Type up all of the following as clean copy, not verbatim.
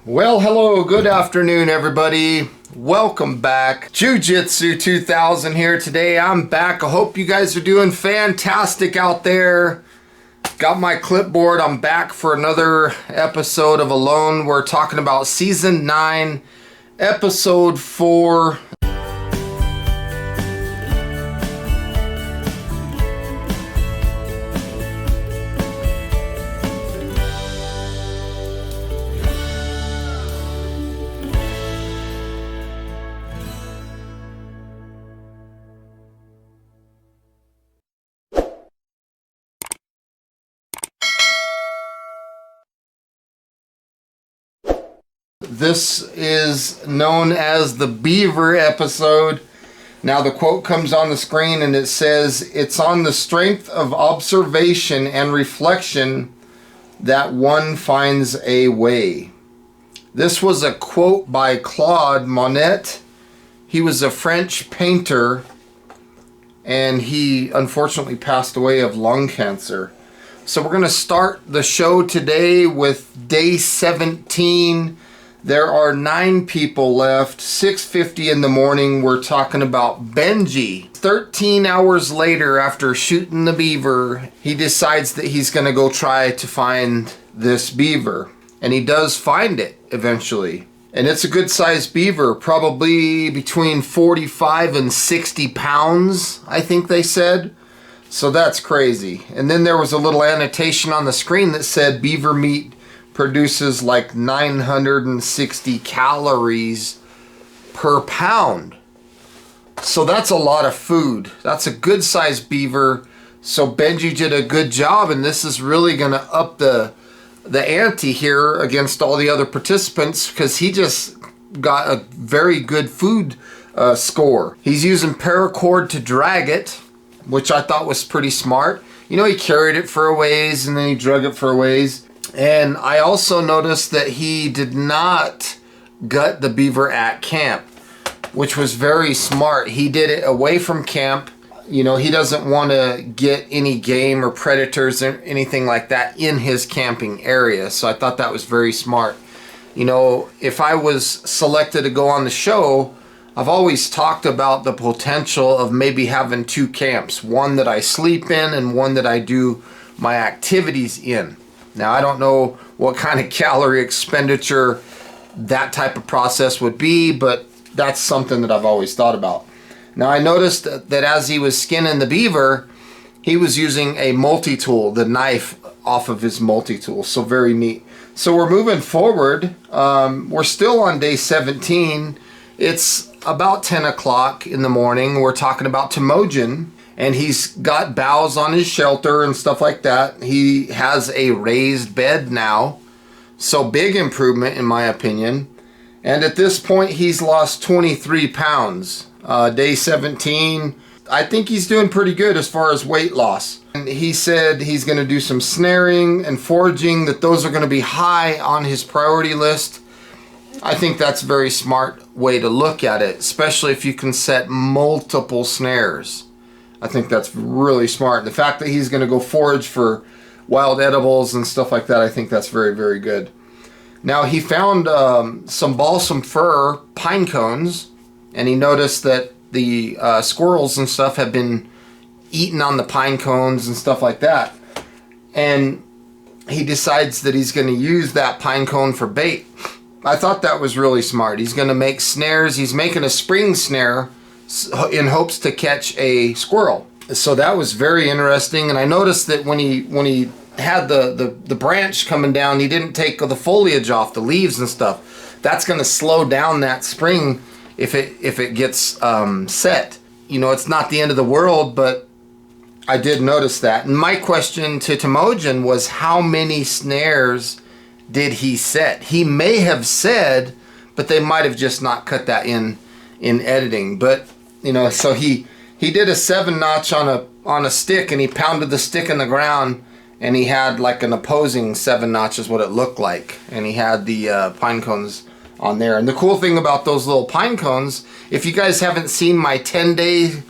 Well, hello, good afternoon, everybody. Welcome back. Jiu-Jitsu 2000 here today. I'm back. I hope you guys are doing fantastic out there. Got my clipboard. I'm back for another episode of Alone. We're talking about Season 9, Episode 4. This is known as the beaver episode. Now the quote comes on the screen and it says, "It's on the strength of observation and reflection that one finds a way." This was a quote by Claude Monet. He was a French painter and he unfortunately passed away of lung cancer. So we're going to start the show today with day 17. There are 9 people left. 6:50 in the morning. We're talking about Benji. 13 hours later, after shooting the beaver, he decides that he's going to go try to find this beaver. And he does find it eventually. And it's a good sized beaver, probably between 45 and 60 pounds, I think they said. So that's crazy. And then there was a little annotation on the screen that said beaver meat produces like 960 calories per pound. So that's a lot of food. That's a good sized beaver. So Benji did a good job, and this is really going to up the ante here against all the other participants, because he just got a very good food score. He's using paracord to drag it, which I thought was pretty smart. You know, he carried it for a ways and then he drug it for a ways. And I also noticed that he did not gut the beaver at camp, which was very smart. He did it away from camp. You know, he doesn't want to get any game or predators or anything like that in his camping area. So I thought that was very smart. You know, if I was selected to go on the show, I've always talked about the potential of maybe having 2 camps. One that I sleep in and one that I do my activities in. Now, I don't know what kind of calorie expenditure that type of process would be, but that's something that I've always thought about. Now, I noticed that as he was skinning the beaver, he was using a multi-tool, the knife off of his multi-tool. So very neat. So we're moving forward. We're still on day 17. It's about 10 o'clock in the morning. We're talking about Temujin. And he's got boughs on his shelter and stuff like that. He has a raised bed now. So big improvement in my opinion. And at this point he's lost 23 pounds. Day 17. I think he's doing pretty good as far as weight loss. And he said he's going to do some snaring and foraging, that those are going to be high on his priority list. I think that's a very smart way to look at it, especially if you can set multiple snares. I think that's really smart. The fact that he's going to go forage for wild edibles and stuff like that, I think that's very, very good. Now, he found some balsam fir pine cones, and he noticed that the squirrels and stuff have been eating on the pine cones and stuff like that. And he decides that he's going to use that pine cone for bait. I thought that was really smart. He's going to make snares. He's making a spring snare in hopes to catch a squirrel. So that was very interesting. And I noticed that when he had the branch coming down, he didn't take the foliage off, the leaves and stuff. That's going to slow down that spring if it gets set. You know, it's not the end of the world, but I did notice that. And my question to Temujin was, how many snares did he set? He may have said, but they might have just not cut that in editing. But you know, so he did a 7-notch on a stick, and he pounded the stick in the ground, and he had like an opposing 7-notch is what it looked like, and he had the pine cones on there. And the cool thing about those little pine cones, if you guys haven't seen my 10-day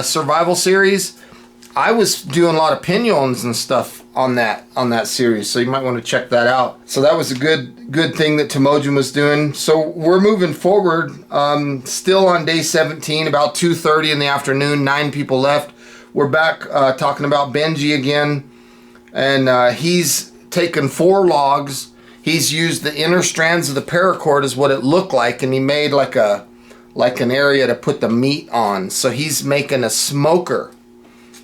survival series, I was doing a lot of pinons and stuff on that series, so you might want to check that out. So that was a good thing that Temujin was doing. So we're moving forward, still on day 17, about 2:30 in the afternoon, 9 people left. We're back talking about Benji again, and he's taken 4 logs. He's used the inner strands of the paracord is what it looked like, and he made like an area to put the meat on. So he's making a smoker.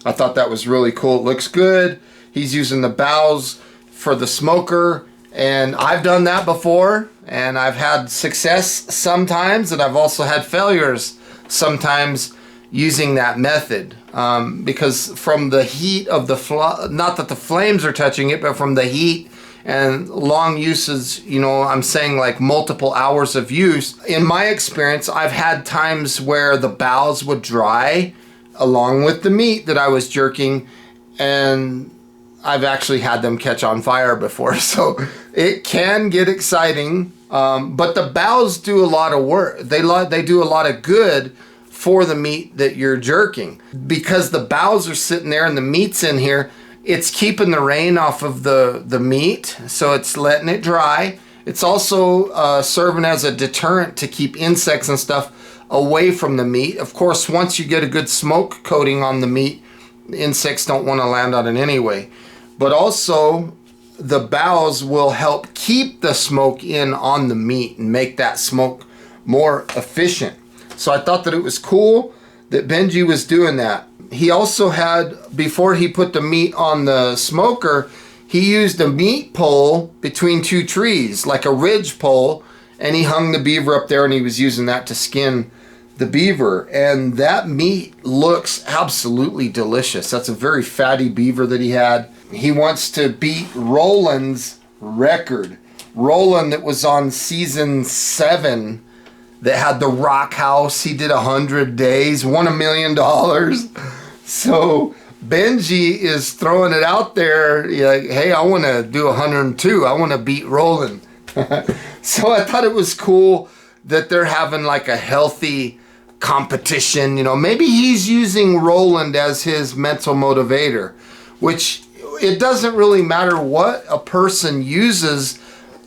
I thought that was really cool. It looks good. He's using the boughs for the smoker, and I've done that before, and I've had success sometimes, and I've also had failures sometimes using that method, because from the heat of the not that the flames are touching it, but from the heat and long uses, you know, I'm saying like multiple hours of use. In my experience, I've had times where the boughs would dry along with the meat that I was jerking, and I've actually had them catch on fire before. So it can get exciting, but the boughs do a lot of work. They do a lot of good for the meat that you're jerking, because the boughs are sitting there and the meat's in here. It's keeping the rain off of the meat, so it's letting it dry. It's also serving as a deterrent to keep insects and stuff away from the meat. Of course, once you get a good smoke coating on the meat, insects don't want to land on it anyway. But also, the boughs will help keep the smoke in on the meat and make that smoke more efficient. So I thought that it was cool that Benji was doing that. He also had, before he put the meat on the smoker, he used a meat pole between 2 trees, like a ridge pole, and he hung the beaver up there, and he was using that to skin the beaver. And that meat looks absolutely delicious. That's a very fatty beaver that he had. He wants to beat Roland's record. Roland, that was on season 7, that had the rock house. He did 100 days, won $1 million. So Benji is throwing it out there, like, hey, I want to do 102. I want to beat Roland. So I thought it was cool that they're having like a healthy competition. You know, maybe he's using Roland as his mental motivator, which it doesn't really matter what a person uses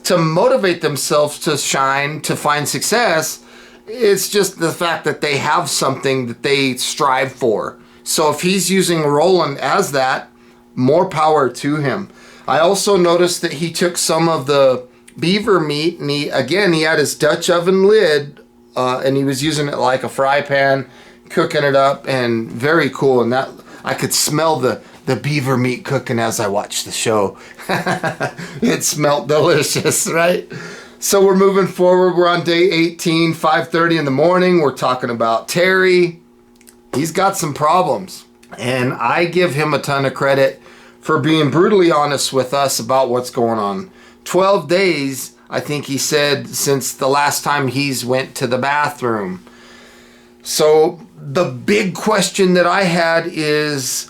to motivate themselves to shine, to find success. It's just the fact that they have something that they strive for. So if he's using Roland as that, more power to him. I also noticed that he took some of the beaver meat, and he had his Dutch oven lid, and he was using it like a fry pan, cooking it up, and very cool. And that, I could smell the beaver meat cooking as I watched the show. It smelled delicious, right? So we're moving forward. We're on day 18, 5:30 in the morning. We're talking about Terry. He's got some problems, and I give him a ton of credit for being brutally honest with us about what's going on. 12 days, I think he said, since the last time he's went to the bathroom. So the big question that I had is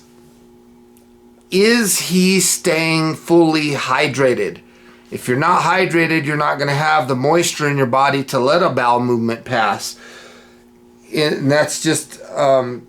he staying fully hydrated? If you're not hydrated, you're not going to have the moisture in your body to let a bowel movement pass. And that's just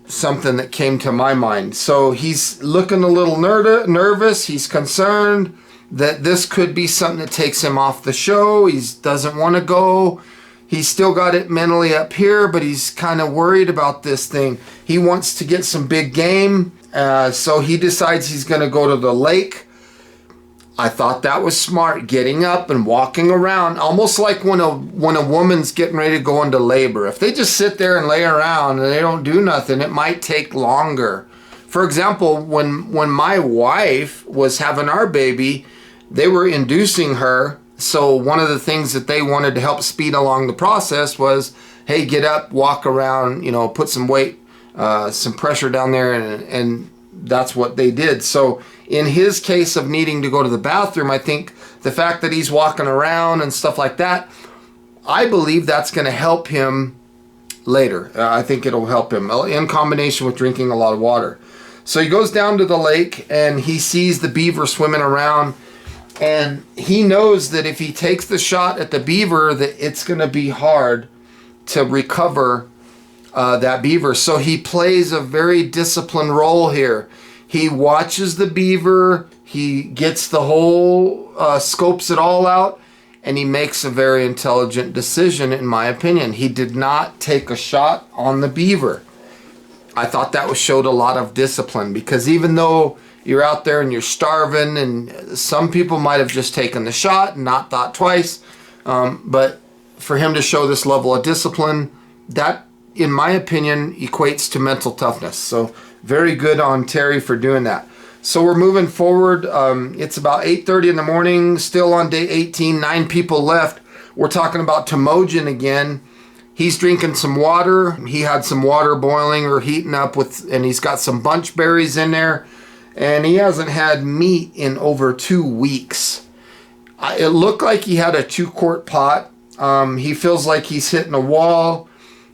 something that came to my mind. So he's looking a little nervous. He's concerned that this could be something that takes him off the show. He doesn't want to go. He's still got it mentally up here, but he's kind of worried about this thing. He wants to get some big game. So he decides he's going to go to the lake. I thought that was smart, getting up and walking around, almost like when a woman's getting ready to go into labor. If they just sit there and lay around and they don't do nothing, it might take longer. For example, when my wife was having our baby, they were inducing her. So one of the things that they wanted to help speed along the process was, hey, get up, walk around, you know, put some weight, some pressure down there, and that's what they did. So in his case of needing to go to the bathroom, I think the fact that he's walking around and stuff like that, I believe that's going to help him later. I think it'll help him in combination with drinking a lot of water. So he goes down to the lake and he sees the beaver swimming around, and he knows that if he takes the shot at the beaver, that it's going to be hard to recover that beaver. So he plays a very disciplined role here. He watches the beaver, he gets the whole, scopes it all out, and he makes a very intelligent decision, in my opinion. He did not take a shot on the beaver. I thought that showed a lot of discipline, because even though you're out there and you're starving, and some people might have just taken the shot and not thought twice, but for him to show this level of discipline, that, in my opinion, equates to mental toughness. So very good on Terry for doing that. So we're moving forward. It's about 8:30 in the morning, still on day 18, 9 people left. We're talking about Temujin again. He's drinking some water. He had some water boiling or heating up and he's got some bunch berries in there. And he hasn't had meat in over 2 weeks. It looked like he had a 2-quart pot. He feels like he's hitting a wall.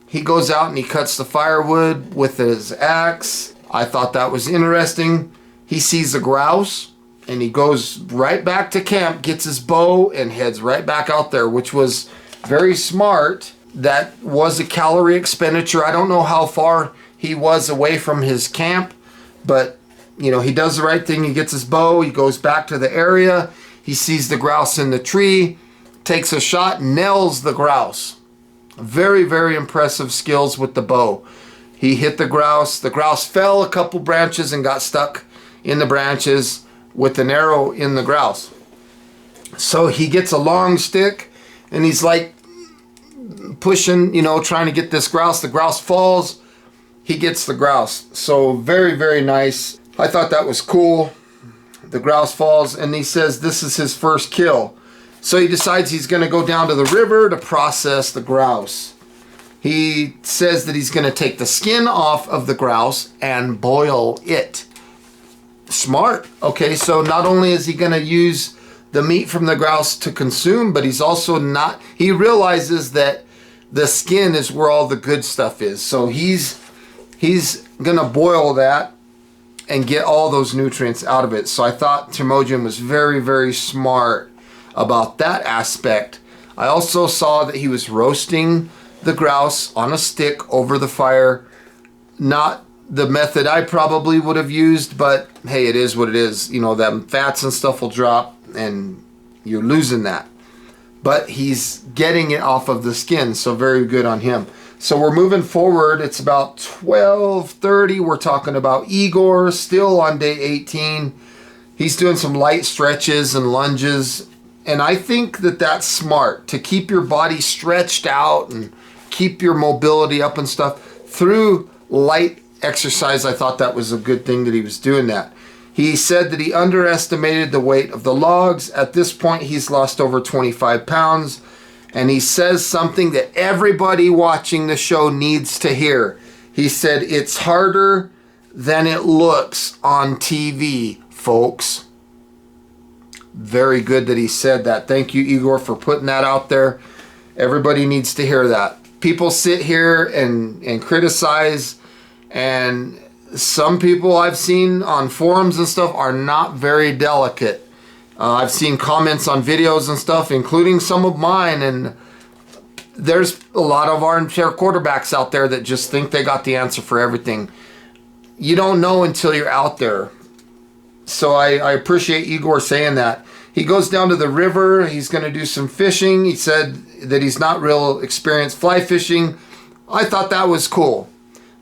He goes out and he cuts the firewood with his axe. I thought that was interesting. He sees a grouse and he goes right back to camp, gets his bow, and heads right back out there, which was very smart. That was a calorie expenditure. I don't know how far he was away from his camp, but you know, he does the right thing. He gets his bow, he goes back to the area, he sees the grouse in the tree, takes a shot, nails the grouse. Very, very impressive skills with the bow. He hit the grouse. The grouse fell a couple branches and got stuck in the branches with an arrow in the grouse. So he gets a long stick and he's like pushing, you know, trying to get this grouse. The grouse falls. He gets the grouse. So very, very nice. I thought that was cool. The grouse falls and he says this is his first kill. So he decides he's going to go down to the river to process the grouse. He says that he's going to take the skin off of the grouse and boil it. Smart. Okay, so not only is he going to use the meat from the grouse to consume, but he's also not, he realizes that the skin is where all the good stuff is. So he's going to boil that and get all those nutrients out of it. So I thought Temujin was very, very smart about that aspect. I also saw that he was roasting the grouse on a stick over the fire. Not the method I probably would have used, but hey, it is what it is. You know, them fats and stuff will drop and you're losing that. But he's getting it off of the skin, so very good on him. So we're moving forward. It's about 12:30. We're talking about Eigor, still on day 18. He's doing some light stretches and lunges. And I think that that's smart, to keep your body stretched out and keep your mobility up and stuff through light exercise. I thought that was a good thing that he was doing that. He said that he underestimated the weight of the logs. At this point, he's lost over 25 pounds. And he says something that everybody watching the show needs to hear. He said, it's harder than it looks on TV, folks. Very good that he said that. Thank you, Eigor, for putting that out there. Everybody needs to hear that. People sit here and criticize, and some people I've seen on forums and stuff are not very delicate. I've seen comments on videos and stuff, including some of mine, and there's a lot of armchair quarterbacks out there that just think they got the answer for everything. You don't know until you're out there. So I appreciate Eigor saying that. He goes down to the river. He's going to do some fishing. He said that he's not real experienced fly fishing. I thought that was cool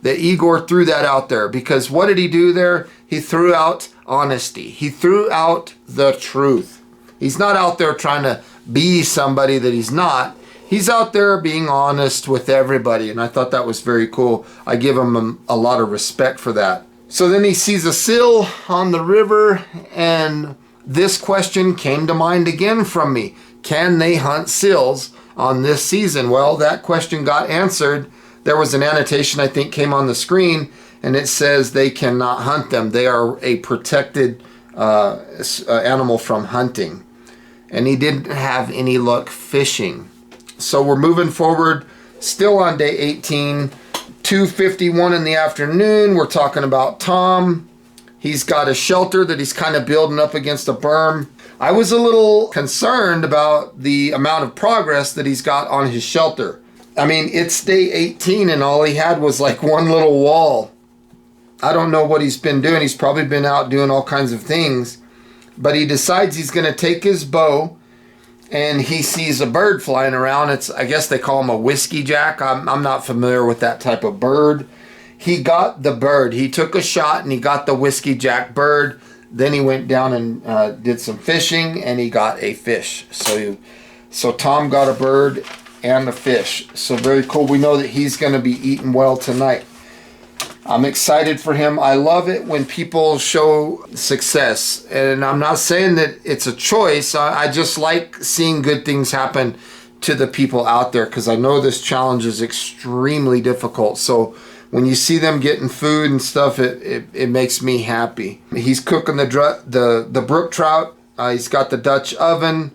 that Eigor threw that out there, because what did he do there? He threw out honesty. He threw out the truth. He's not out there trying to be somebody that he's not. He's out there being honest with everybody, and I thought that was very cool. I give him a lot of respect for that. So then he sees a seal on the river, and this question came to mind again from me. Can they hunt seals on this season? Well, that question got answered. There was an annotation I think came on the screen, and it says they cannot hunt them. They are a protected animal from hunting. And he didn't have any luck fishing. So we're moving forward, still on day 18. 2:51 in the afternoon. We're talking about Tom. He's got a shelter that he's kind of building up against a berm. I was a little concerned about the amount of progress that he's got on his shelter. I mean, it's day 18 and all he had was like one little wall. I don't know what he's been doing. He's probably been out doing all kinds of things. But he decides he's going to take his bow, and he sees a bird flying around. I guess they call him a whiskey jack. I'm not familiar with that type of bird. He got the bird. He took a shot and he got the whiskey jack bird. Then he went down and did some fishing, and he got a fish. So Tom got a bird and a fish. So very cool. We know that he's going to be eating well tonight. I'm excited for him. I love it when people show success. And I'm not saying that it's a choice. I just like seeing good things happen to the people out there, because I know this challenge is extremely difficult. So when you see them getting food and stuff, it makes me happy. He's cooking the brook trout. He's got the Dutch oven,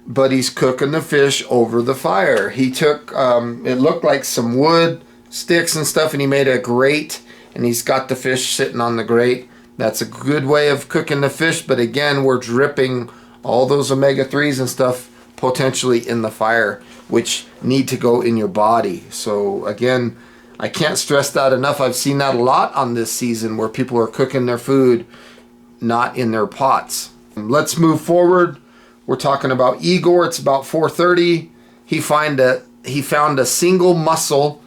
but he's cooking the fish over the fire. He took, it looked like some wood, sticks and stuff, and he made a grate, and he's got the fish sitting on the grate. That's a good way of cooking the fish, but again, we're dripping all those omega-3s and stuff potentially in the fire, which need to go in your body. So again, I can't stress that enough. I've seen that a lot on this season, where people are cooking their food not in their pots. Let's move forward. We're talking about Eigor. It's about 4:30. He found a single mussel.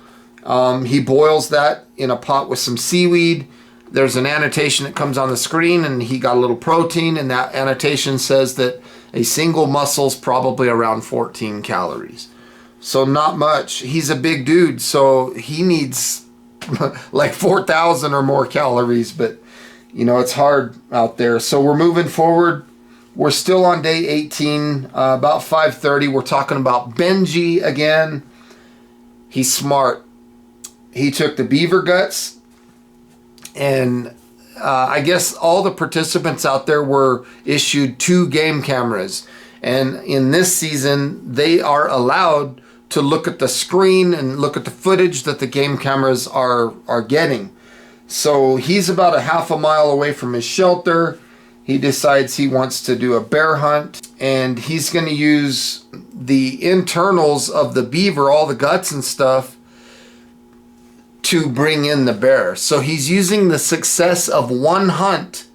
He boils that in a pot with some seaweed. There's an annotation that comes on the screen, and he got a little protein, and that annotation says that a single mussel's probably around 14 calories. So not much. He's a big dude, so he needs like 4,000 or more calories, but you know, it's hard out there. So we're moving forward. We're still on day 18, about 5:30. We're talking about Benji again. He's smart. He took the beaver guts, and I guess all the participants out there were issued 2 game cameras. And in this season, they are allowed to look at the screen and look at the footage that the game cameras are getting. So he's about a half a mile away from his shelter. He decides he wants to do a bear hunt, and he's going to use the internals of the beaver, all the guts and stuff, to bring in the bear. So he's using the success of one hunt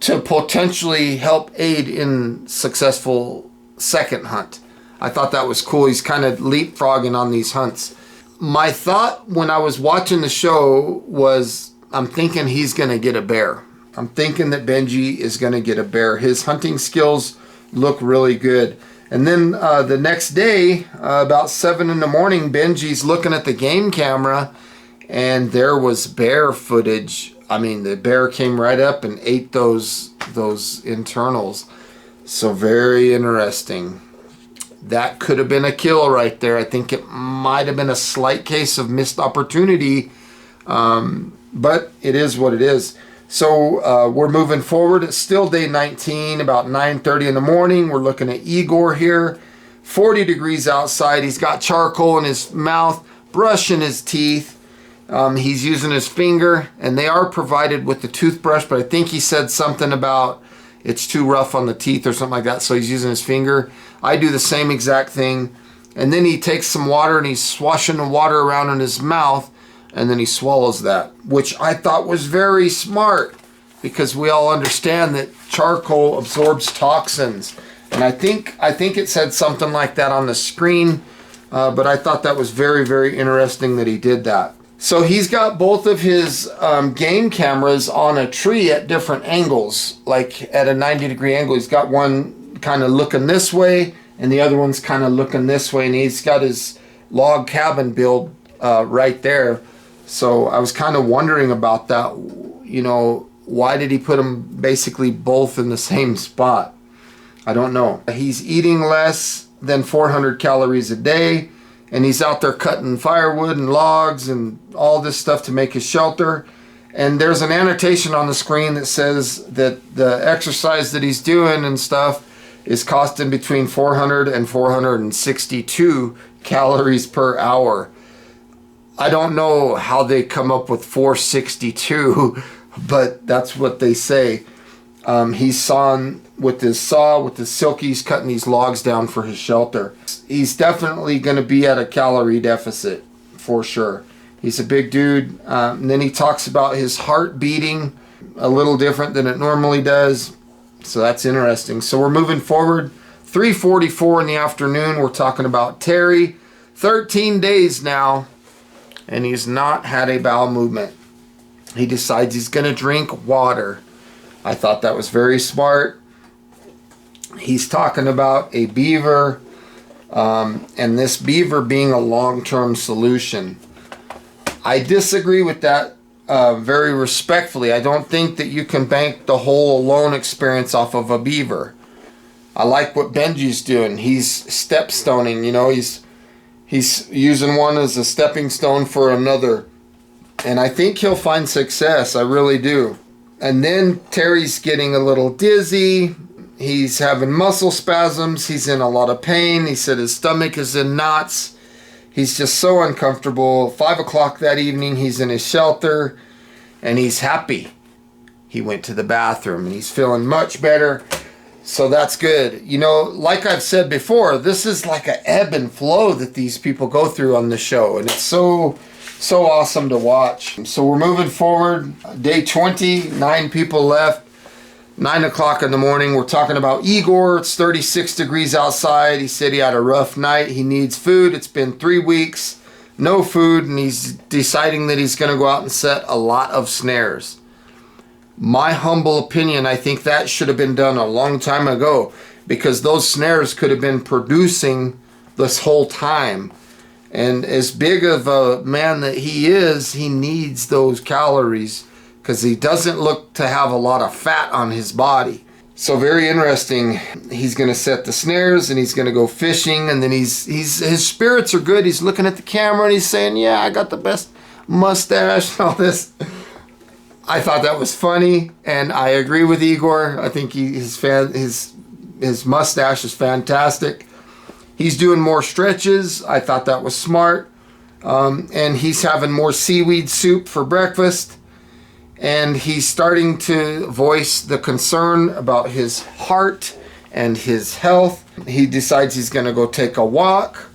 to potentially help aid in successful second hunt. I thought that was cool. He's kind of leapfrogging on these hunts. My thought when I was watching the show was, I'm thinking he's going to get a bear. I'm thinking that Benji is going to get a bear. His hunting skills look really good. And then the next day, about 7 in the morning, Benji's looking at the game camera, and there was bear footage. I mean, the bear came right up and ate those internals. So very interesting. That could have been a kill right there. I think it might have been a slight case of missed opportunity, but it is what it is. So we're moving forward. It's still day 19, about 9:30 in the morning. We're looking at Eigor here. 40 degrees outside. He's got charcoal in his mouth, brushing his teeth. He's using his finger, and they are provided with the toothbrush, but I think he said something about it's too rough on the teeth or something like that, so he's using his finger. I do the same exact thing. And then he takes some water and he's swashing the water around in his mouth, and then he swallows that, which I thought was very smart, because we all understand that charcoal absorbs toxins. And I think it said something like that on the screen, but I thought that was very, very interesting that he did that. So he's got both of his game cameras on a tree at different angles, like at a 90-degree angle. He's got one kind of looking this way, and the other one's kind of looking this way, and he's got his log cabin build right there. So I was kind of wondering about that. You know, why did he put them basically both in the same spot? I don't know. He's eating less than 400 calories a day, and he's out there cutting firewood and logs and all this stuff to make his shelter. And there's an annotation on the screen that says that the exercise that he's doing and stuff is costing between 400 and 462 calories per hour. I don't know how they come up with 462, but that's what they say. He's sawing with his saw, with his silky, he's cutting these logs down for his shelter. He's definitely going to be at a calorie deficit, for sure. He's a big dude. And then he talks about his heart beating a little different than it normally does. So that's interesting. So we're moving forward. 3:44 in the afternoon. We're talking about Terry. 13 days now, and he's not had a bowel movement. He decides he's going to drink water. I thought that was very smart. He's talking about a beaver, and this beaver being a long-term solution. I disagree with that very respectfully. I don't think that you can bank the whole alone experience off of a beaver. I like what Benji's doing. He's step stoning, you know, he's using one as a stepping stone for another. And I think he'll find success. I really do. And then Terry's getting a little dizzy. He's having muscle spasms. He's in a lot of pain. He said his stomach is in knots. He's just so uncomfortable. 5 o'clock that evening, he's in his shelter, and he's happy. He went to the bathroom, and he's feeling much better. So that's good. You know, like I've said before, this is like an ebb and flow that these people go through on the show, and it's so awesome to watch. So we're moving forward. Day 20, 9 people left. 9 o'clock in the morning, we're talking about Eigor. It's 36 degrees outside. He said he had a rough night. He needs food. It's been 3 weeks, no food, and he's deciding that he's going to go out and set a lot of snares. My humble opinion, I think that should have been done a long time ago, because those snares could have been producing this whole time. And as big of a man that he is, he needs those calories, because he doesn't look to have a lot of fat on his body. So very interesting. He's going to set the snares, and he's going to go fishing, and then his spirits are good. He's looking at the camera and he's saying, yeah, I got the best mustache and all this. I thought that was funny, and I agree with Eigor. I think his mustache is fantastic. He's doing more stretches. I thought that was smart. And he's having more seaweed soup for breakfast. And he's starting to voice the concern about his heart and his health. He decides he's going to go take a walk.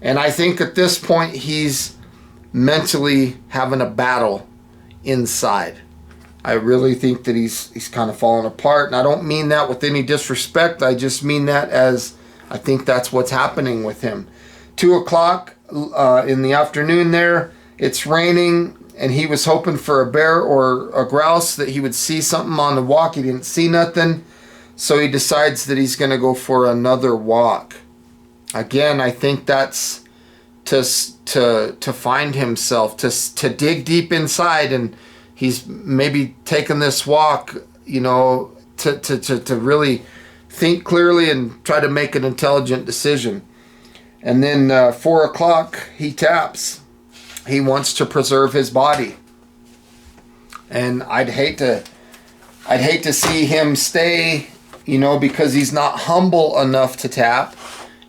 And I think at this point he's mentally having a battle inside. I really think that he's kind of falling apart. And I don't mean that with any disrespect. I just mean that as I think that's what's happening with him. 2 o'clock in the afternoon there, it's raining. And he was hoping for a bear or a grouse, that he would see something on the walk. He didn't see nothing. So he decides that he's going to go for another walk. Again, I think that's to find himself, to dig deep inside. And he's maybe taken this walk, you know, to really think clearly and try to make an intelligent decision. And then 4 o'clock, he taps. He wants to preserve his body. And I'd hate to see him stay, you know, because he's not humble enough to tap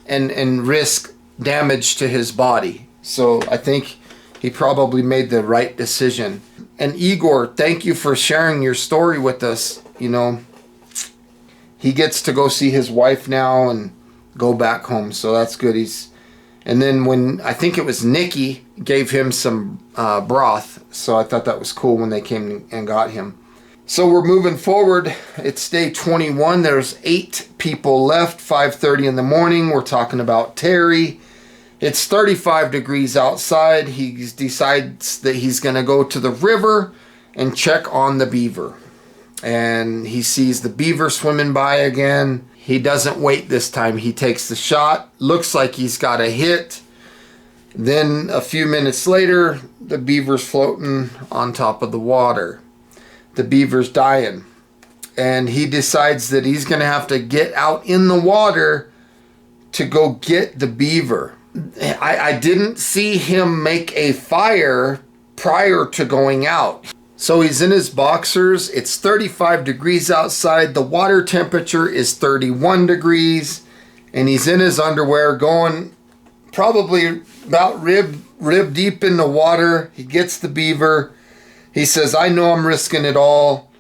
and risk damage to his body. So I think he probably made the right decision. And Eigor, thank you for sharing your story with us. You know, he gets to go see his wife now and go back home. So that's good. And then when, I think it was Nikki, gave him some broth. So I thought that was cool when they came and got him. So we're moving forward. It's day 21. There's 8 people left, 5:30 in the morning. We're talking about Terry. It's 35 degrees outside. He decides that he's going to go to the river and check on the beaver. And he sees the beaver swimming by again. He doesn't wait this time. He takes the shot. Looks like he's got a hit. Then a few minutes later, the beaver's floating on top of the water. The beaver's dying. And he decides that he's going to have to get out in the water to go get the beaver. I didn't see him make a fire prior to going out. So he's in his boxers. It's 35 degrees outside. The water temperature is 31 degrees. And he's in his underwear going probably about rib deep in the water. He gets the beaver. He says, I know I'm risking it all.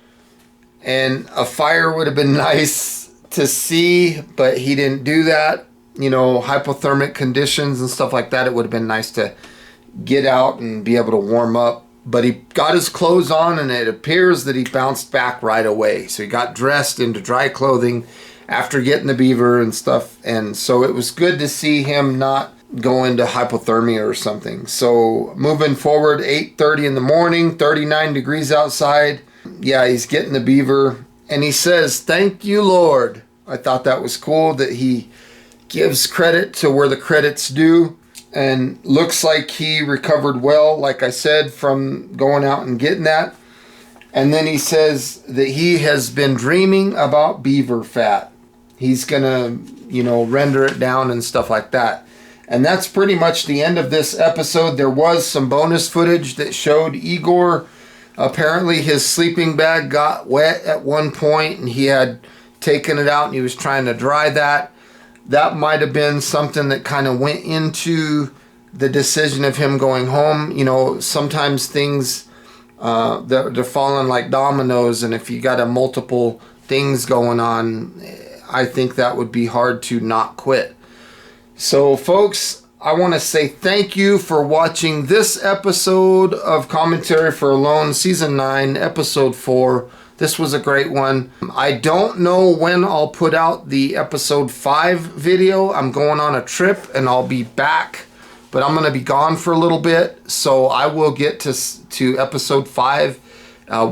And a fire would have been nice to see, but he didn't do that. You know, hypothermic conditions and stuff like that. It would have been nice to get out and be able to warm up. But he got his clothes on, and it appears that he bounced back right away. So he got dressed into dry clothing after getting the beaver and stuff. And so it was good to see him not go into hypothermia or something. So moving forward, 8:30 in the morning, 39 degrees outside. Yeah, he's getting the beaver. And he says, "Thank you, Lord." I thought that was cool that he gives credit to where the credit's due. And looks like he recovered well, like I said, from going out and getting that. And then he says that he has been dreaming about beaver fat. He's gonna, render it down and stuff like that. And that's pretty much the end of this episode. There was some bonus footage that showed Eigor. Apparently his sleeping bag got wet at one point, and he had taken it out and he was trying to dry that. That might have been something that kind of went into the decision of him going home. Sometimes things, they're falling like dominoes, and if you got a multiple things going on, I think that would be hard to not quit. So folks, I want to say thank you for watching this episode of Commentary for Alone, Season 9, Episode 4. This was a great one. I don't know when I'll put out the Episode 5 video. I'm going on a trip and I'll be back, but I'm going to be gone for a little bit. So I will get to Episode 5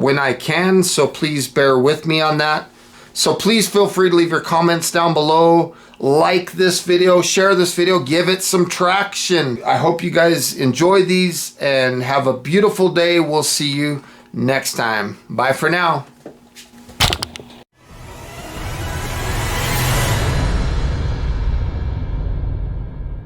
when I can. So please bear with me on that. So please feel free to leave your comments down below. Like this video, share this video, give it some traction. I hope you guys enjoy these and have a beautiful day. We'll see you next time. Bye for now.